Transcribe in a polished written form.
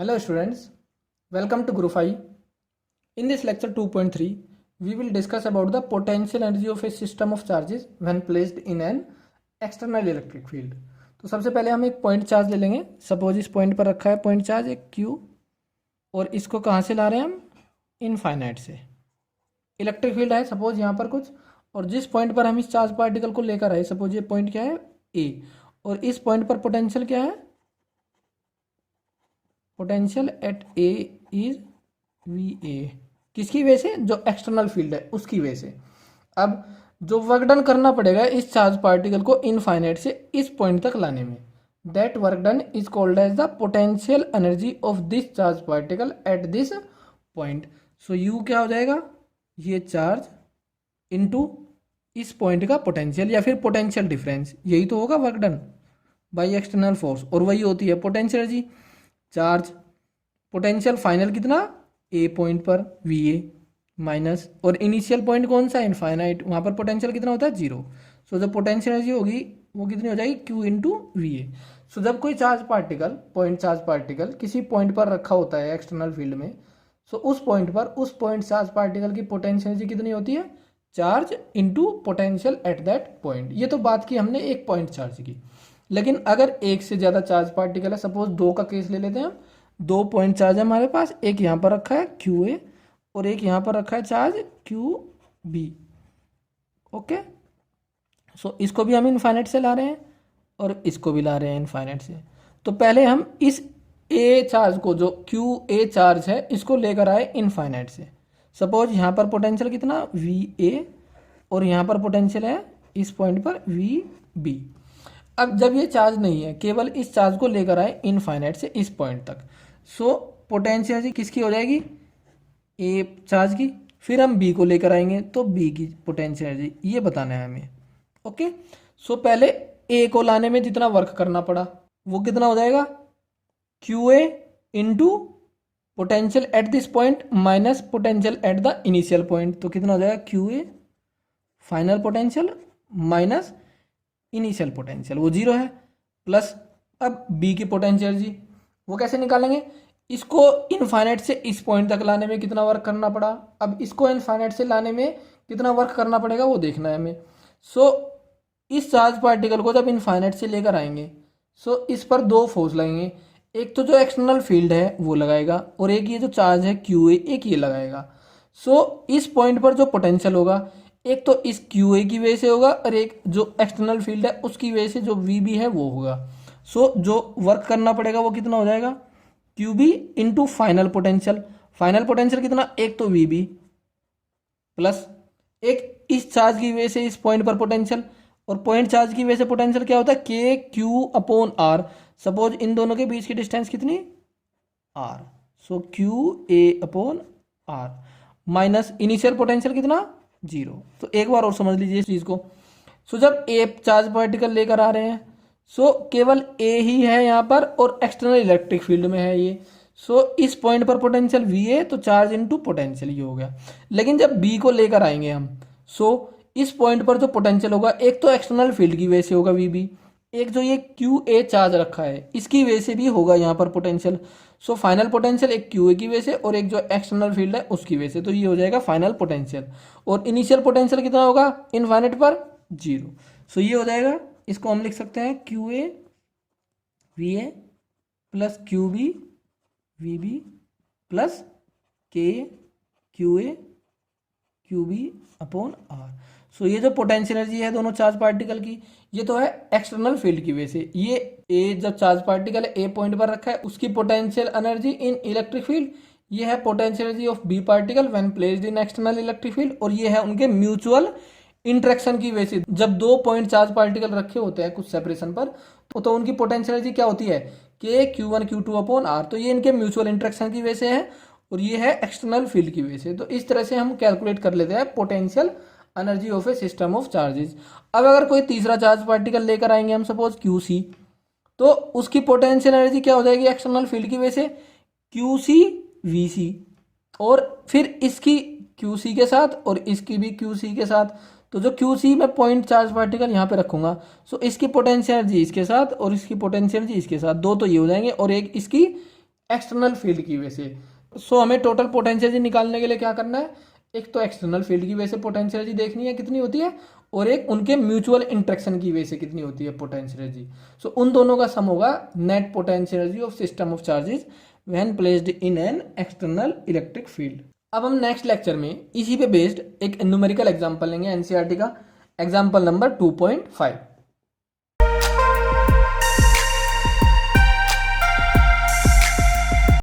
Hello students, welcome to GuruPhy. In this lecture 2.3, we will discuss about the potential energy of a system of charges when placed in an external electric field. तो सबसे पहले हम एक point charge ले लेंगे. Suppose इस point पर रखा है पॉइंट चार्ज एक Q और इसको कहाँ से ला रहे हैं हम? इनफाइनाइट से. इलेक्ट्रिक फील्ड है सपोज यहाँ पर कुछ, और जिस पॉइंट पर हम इस चार्ज पार्टिकल को लेकर आए, सपोज ये पॉइंट क्या है A, और इस पॉइंट पर पोटेंशियल क्या है? Potential at A is VA. किसकी वजह से? जो एक्सटर्नल फील्ड है उसकी वजह से. अब जो वर्क डन करना पड़ेगा इस चार्ज पार्टिकल को इनफाइनाइट से इस पॉइंट तक लाने में, that work done is called as the potential energy of this charge particle at this point. So U क्या हो जाएगा? ये चार्ज इनटू इस पॉइंट का पोटेंशियल या फिर पोटेंशियल डिफरेंस, यही तो होगा work done by external force, और वही होती है potential energy. Charge potential final कितना? A पॉइंट पर VA माइनस, और इनिशियल पॉइंट कौन सा? इनफाइनाइट. वहाँ पर पोटेंशियल कितना होता है? 0. सो जब पोटेंशियल एनर्जी होगी वो कितनी हो जाएगी? Q into VA. सो जब कोई charge particle, point charge particle किसी पॉइंट पर रखा होता है एक्सटर्नल फील्ड में, सो उस पॉइंट पर उस पॉइंट चार्ज पार्टिकल की पोटेंशियल एनर्जी कितनी होती है? Charge into potential at that point. ये तो बात की हमने एक पॉइंट चार्ज की. लेकिन अगर एक से ज़्यादा चार्ज पार्टिकल है, सपोज 2 का केस ले लेते हैं हम. 2 पॉइंट चार्ज है हमारे पास, एक यहाँ पर रखा है QA और एक यहाँ पर रखा है चार्ज QB. ओके, सो इसको भी हम इनफाइनाइट से ला रहे हैं और इसको भी ला रहे हैं इनफाइनाइट से. तो पहले हम इस A चार्ज को, जो QA चार्ज है, इसको लेकर आए इनफाइनाइट से. सपोज यहाँ पर पोटेंशियल कितना? VA, और यहाँ पर पोटेंशियल है इस पॉइंट पर VB. अब जब ये चार्ज नहीं है, केवल इस चार्ज को लेकर आए इनफाइनाइट से इस पॉइंट तक, सो पोटेंशियल एनर्जी किसकी हो जाएगी? A चार्ज की. फिर हम B को लेकर आएंगे तो B की पोटेंशियल एनर्जी, ये बताना है हमें. ओके, सो पहले A को लाने में जितना वर्क करना पड़ा वो कितना हो जाएगा? QA into potential at this point minus potential at the initial point. तो कितना हो जाएगा? QA final potential minus initial potential, वो 0 है, प्लस अब B की पोटेंशियल एनर्जी वो कैसे निकालेंगे? इसको इनफाइनाइट से इस पॉइंट तक लाने में कितना वर्क करना पड़ा, अब इसको इनफाइनाइट से लाने में कितना वर्क करना पड़ेगा वो देखना है हमें. सो इस चार्ज पार्टिकल को जब इनफाइनाइट से लेकर आएंगे, सो इस पर 2 फोर्स लगेंगे. एक तो जो एक्सटर्नल फील्ड है वो लगाएगा, और एक ये जो चार्ज है QA, एक ये लगाएगा. सो इस पॉइंट पर जो पोटेंशियल होगा, एक तो इस QA की वजह से होगा और एक जो एक्सटर्नल फील्ड है उसकी वजह से जो VB है वो होगा. सो जो वर्क करना पड़ेगा वो कितना हो जाएगा? QB into final potential. Final potential कितना? एक तो VB प्लस एक इस चार्ज की वजह से इस पॉइंट पर पोटेंशियल, और पॉइंट चार्ज की वजह से पोटेंशियल क्या होता है? KQ/R. सपोज इन दोनों के बीच की डिस्टेंस कितनी? R. सो QA/R माइनस इनिशियल पोटेंशियल कितना? 0. तो एक बार और समझ लीजिए इस चीज को. सो जब A चार्ज पार्टिकल लेकर आ रहे हैं, सो केवल A ही है यहाँ पर और एक्सटर्नल इलेक्ट्रिक फील्ड में है ये. सो इस पॉइंट पर पोटेंशियल VA, तो चार्ज इनटू पोटेंशियल ये हो गया. लेकिन जब B को लेकर आएंगे हम, सो इस पॉइंट पर जो पोटेंशियल होगा, एक तो एक्सटर्नल फील्ड की वजह से होगा VB, एक जो ये QA चार्ज रखा है इसकी वजह से भी होगा यहाँ पर पोटेंशियल. सो फाइनल पोटेंशियल एक QA की वजह से और एक जो एक्सटर्नल फील्ड है उसकी वजह से, तो ये हो जाएगा फाइनल पोटेंशियल. और इनिशियल पोटेंशियल कितना होगा इनफाइनाइट पर? 0. सो ये हो जाएगा, इसको हम लिख सकते हैं QA VA plus QB VB plus K QA QB/R. सो ये जो पोटेंशियल एनर्जी है दोनों चार्ज पार्टिकल की, ये तो है एक्सटर्नल फील्ड की वजह से. ये A जब चार्ज पार्टिकल है A पॉइंट पर रखा है उसकी potential energy in electric field, ये है potential energy of B particle when placed in external electric field, और ये है उनके म्यूचुअल इंटरेक्शन की वजह से. जब 2 पॉइंट चार्ज पार्टिकल रखे होते हैं कुछ सेपरेशन पर, तो उनकी पोटेंशियल एनर्जी क्या होती है? KQ1 Q2/R. तो ये इनके म्यूचुअल इंटरेक्शन की वजह से है और ये है एक्सटर्नल फील्ड की वजह से. तो इस तरह से हम कैलकुलेट कर लेते हैं potential energy of A system of charges. अब अगर कोई तीसरा चार्ज पार्टिकल लेकर आएंगे हम, सपोज QC, तो उसकी पोटेंशियल एनर्जी क्या हो जाएगी एक्सटर्नल फील्ड की वजह से? QC VC, और फिर इसकी QC के साथ और इसकी भी QC के साथ. तो जो QC में पॉइंट चार्ज पार्टिकल यहाँ पे रखूंगा, सो इसकी पोटेंशियल एनर्जी इसके साथ और इसकी पोटेंशियल एनर्जी इसके साथ, 2 तो ये हो जाएंगे, और एक इसकी एक्सटर्नल फील्ड की वजह से। सो हमें टोटल पोटेंशियल एनर्जी निकालने के लिए क्या करना है, एक तो एक्सटर्नल फील्ड की वजह से पोटेंशियल एनर्जी देखनी है कितनी होती है, और एक उनके म्यूचुअल इंट्रैक्शन की वजह से कितनी होती है पोटेंशियल एनर्जी। सो उन दोनों का सम होगा net potential energy of system of charges when placed in an external electric field. अब हम नेक्स्ट लेक्चर में इसी पे बेस्ड एक न्यूमेरिकल एग्जांपल लेंगे एनसीईआरटी का, एग्जांपल नंबर 2.5।